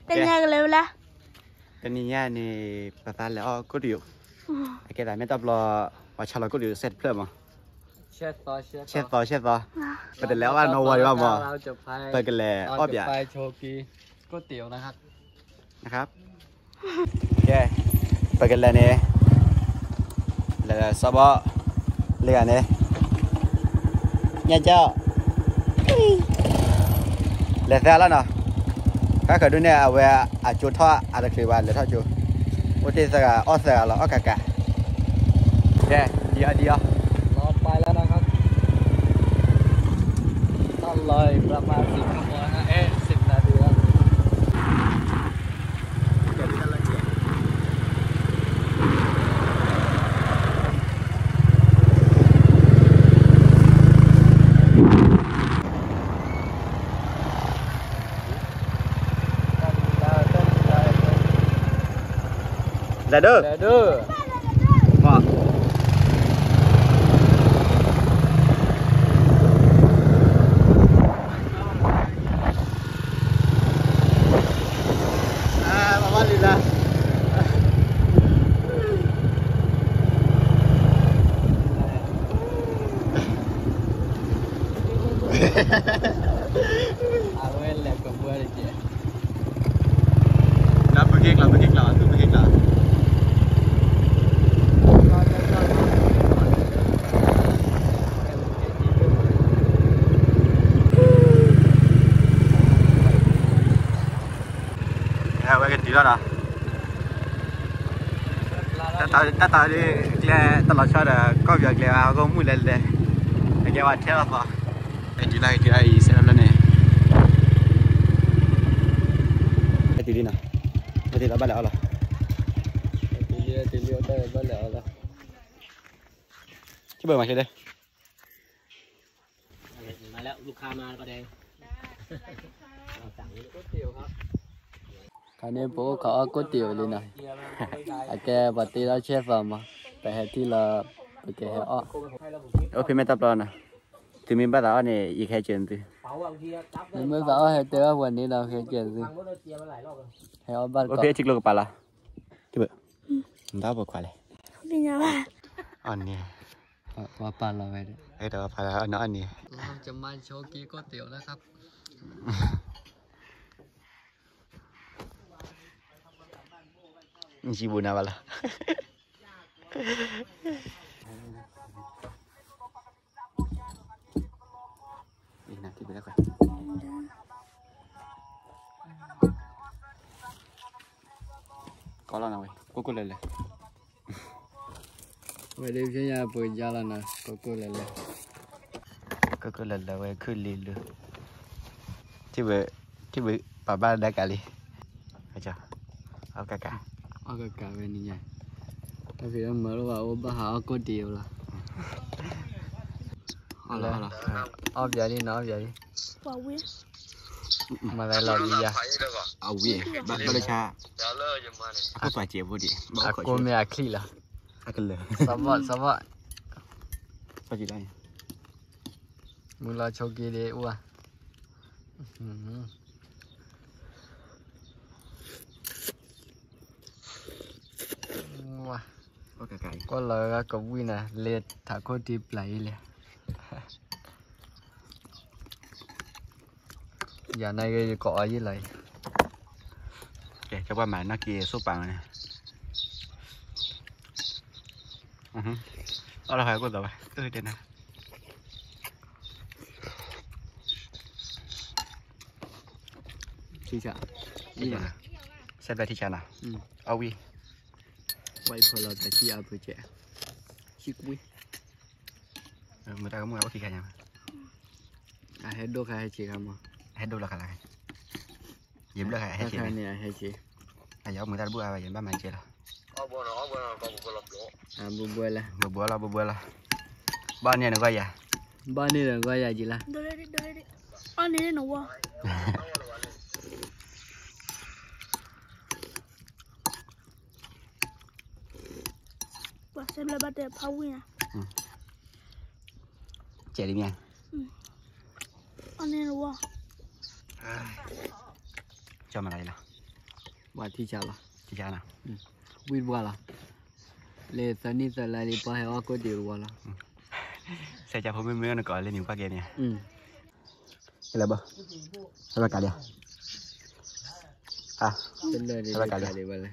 เป็นไงกันเลยล่ะเป็นนี่เนี่ยนี่ประธานแล้วก็เดี๋ยวไอ้แกได้ไม่ต้องรอว่าชาลก็เดี๋ยวเสร็จเพิ่มอ่ะเช็ดต่อประเด็นแล้วว่าโนวันว่าบ่เราจะไปกันแล้วอ้อมอย่าไปโชกีก๋วยเตี๋ยวนะครับแกไปกันแล้วเนี่ยแล้วสบายเลยอันนี้เนี่ยเจ้าแล้วเสร็จแล้วเนาะถ้าเกิดดูเนี่ยเอาไว้อาจุดท่ออาจจะคือวันเลยท่อจูวันที่สักอ้อเสือเราอ้อกะแกเดียวรอไปแล้วนะครับต้องเลยประมาณ10 ชั่วโมงนะ10 นาทีแล้วได้เด้อมามาลีละเอาไว้แหลกกับเบื่อเลยเจ๊รับไปเก่งละไว้กันดีแล้วนะแต่ตอนนี้แกตลอดชาติก็อยากเลี้ยงก็มุ่งเลยไอ้แกว่าเท่าไหร่ไอ้ดีไลเสร็จแล้วเนี่ยไอ้ดีนะไอ้ดีแล้วบ้านแล้วเหรอตีเลี้ยวได้บ้านแล้วล่ะที่เบอร์มาใช่ไหมมาแล้วลูกค้ามาก็ได้สั่งก๋วยเตี๋ยวครับคราวนี้ผมขอก๋วยเตี๋ยวเลยนะไอ้แกปฏิเราเชฟมาไปให้ที่เราไปแกให้อ้อโอเคไม่ตับแล้วนะที่มีบ้านแล้วเนี่ยอีกแค่เจนสิไม่บ้าให้เจอวันนี้เราแค่เจนสิให้อ้อบ้านโอเคจิกโลกไปละที่เบอร์ดาวบอกว่าเลยเป็นไงวะอันนี้ว่าปานเราไปดิเดี๋ยวไปแล้วอันนี้เราจะมาโชว์กีก๋วยเตี๋ยวนะครับจีบุนะบ้าละอีกนะที่ไปแล้วกันก็แล้วนะเว้ยกูเลยวันนี้พี่ยาไปยาลานะกูเลยเว้ยขึ้นลีเลยที่เบอป้าบ้านได้กันเลยอาจารย์เอากะเว้ยนี่ไงถ้าพี่ต้องมาแล้วว่าโอ้บ้าหาก๋วยเตี๋ยวละเอาละเอาใหญ่ดินะเอาใหญ่ดิว้าวเว้ยมาเลยเราดีอะเอาเว้ยบ้านเลยชาก็ป่าเจี๊ยบพอดีกูไม่อยากคลีละกันเลยสวัสดิ์ไปกี่ได้มึงรอโชกีดีอ้วนว้าก็เลยก็วิ่งนะเล็ดถ้าคนที่ปลายเลยอย่าในก็เกาะยี่เลยจะว่าหมายนักกีฬาสู้ปังเนี่ยเอาละครับกูต่อไปเดี๋ยวนะที่จะนี่นะเซตไปที่ชนะเอาวีไว้พอเราจะที่เอาไปแจกชิคุยเมื่อไหร่ก็มึงเอาที่กันยังเฮดโดใครให้ชีกันมั้งเฮดโดละกันยิ้มเลยให้ชีเนี่ยให้ชีไอ้ยอมมือตาบัวไปยิ้มบ้านมันเจล่ะบัวละบ้านเนี่ยหนูก็อย่าบ้านนี่หนูก็อย่าจีละเดี๋ยวอันนี้หนูวะว่าเสร็จแล้วบัดเดี๋ยวพาวิ่งเจ๋งดีมั้ยอันนี้หนูวะ cho mà này là ว่าที่จะละ thì cha nào วินว่าละเลยตอนนี้ตอนแรกไปให้ว่าก็เดี๋ยวว่าละ xe cha không biết mấy nó gọi lên nhiều qua kia nè อืม cái là bơ sao cả đi à เป็นเลยเดี๋ยวไปเดี๋ยวไปเลย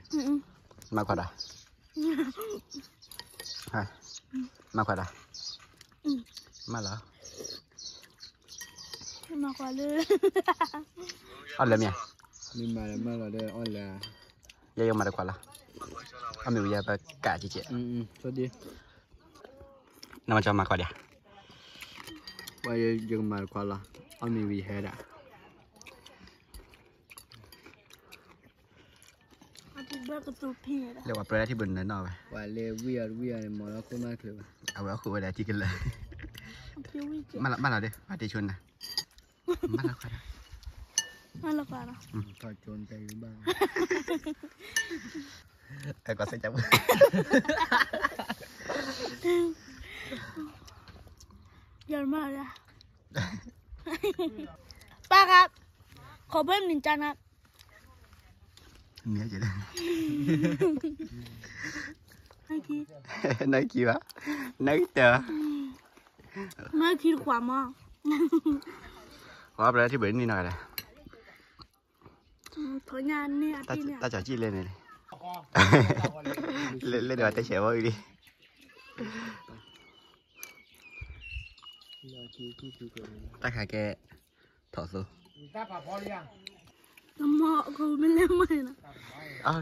mà khoa đã hai mà khoa đã mà lỡ mà quả lư ăn lên nhỉ มีมาแล้วมาแล้วเด้ออ่อนแล้ว giờ yêu mà được khoa là ăn mì giờ phải cả chị chị สวัสดี nó mà cho mà khoa đi ว่ายังมาควาละเอามีวีเฮดอ่ะ aku berapa tu pinเรียกว่าเปรย์ที่บนนั้นเอาไป ว่าเลยวีอาร์มอแล้วก็น่าคือ เอาไว้คู่ไปได้ที่กันเลย aku wiki มาเราดิมาตีชนนะมาเราค่ะ mana cara ถอดโจนไปบ้าง ไอ้ก็เสียจัง giờ mà ra baครับขอเพิ่มหนึ่งจานครับ เนื้อจะได้ ไม่คิด nói gì vậy nói chờ ไม่คิดขวามาก có breที่บนนี่หน่อยเลย ถอยงานเนี่ยที่เนี่ย ta chở chi lên này lên rồi ta chở bơi đi ta khai cái thọ số น้ำหมอกกูไม่เล่นเลยนะ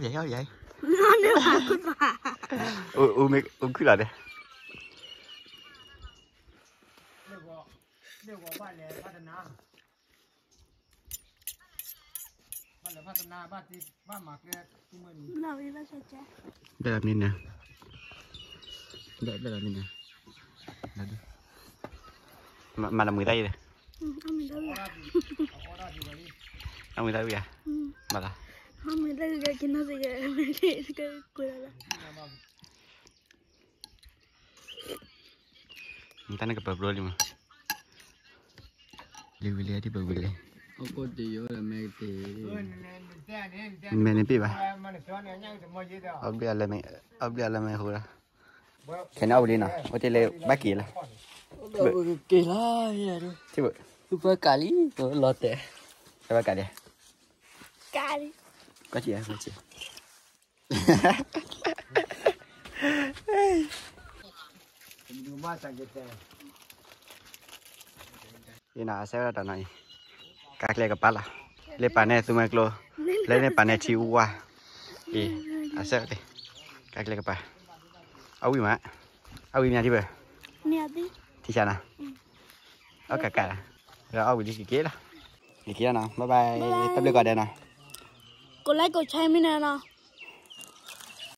vậy vậy นั่นเนี่ยหาคุณหา cứ là đây เรียกว่าบ้านแหล่พัฒนาบ้านแหล่พัฒนาบ้านที่บ้านหมากแกทุกมื้อนี้ เราอีกแล้วใช่ไหม đây là nên nè đây là nên nè mà là 10 tay đây เอาไม่ได้เลย เอาได้ดีกว่านี้ เอา 10 tay bây giờ mà là เอาไม่ได้เลยกินอะไรกันไม่ได้ก็กลัวแล้ว người ta nó gặp bro luôn mà liều liều thì bro liều เอาก็เดี๋ยวแล้วไม่เดี๋ยว mẹ nên bị bà มันสอนอย่างยังจะมาเยอะเด้อ ở bây giờ là mẹ hú ra cái nào đi nào có thể lấy bác kỳ là เกี่ยล่ะเนี่ยดู chứ bự ซูเปอร์กาลีรอแต่ cái bác cả đi กาดิ có chị à có chị ผมอยู่มาจากเยอะแต่ đi nào sẽ ra tận này các lấy cái bát là lấy bàn này tụi mày lo lấy này bàn này chiu qua đi sẽ đi các lấy cái bàn áo gì mà áo gì nhà đi về เนี่ยดิ thì sao nào áo cả rồi áo gì kia đó nào bye bye tập được gọi đây nào กดไลค์กดแชร์ไม่แน่นะ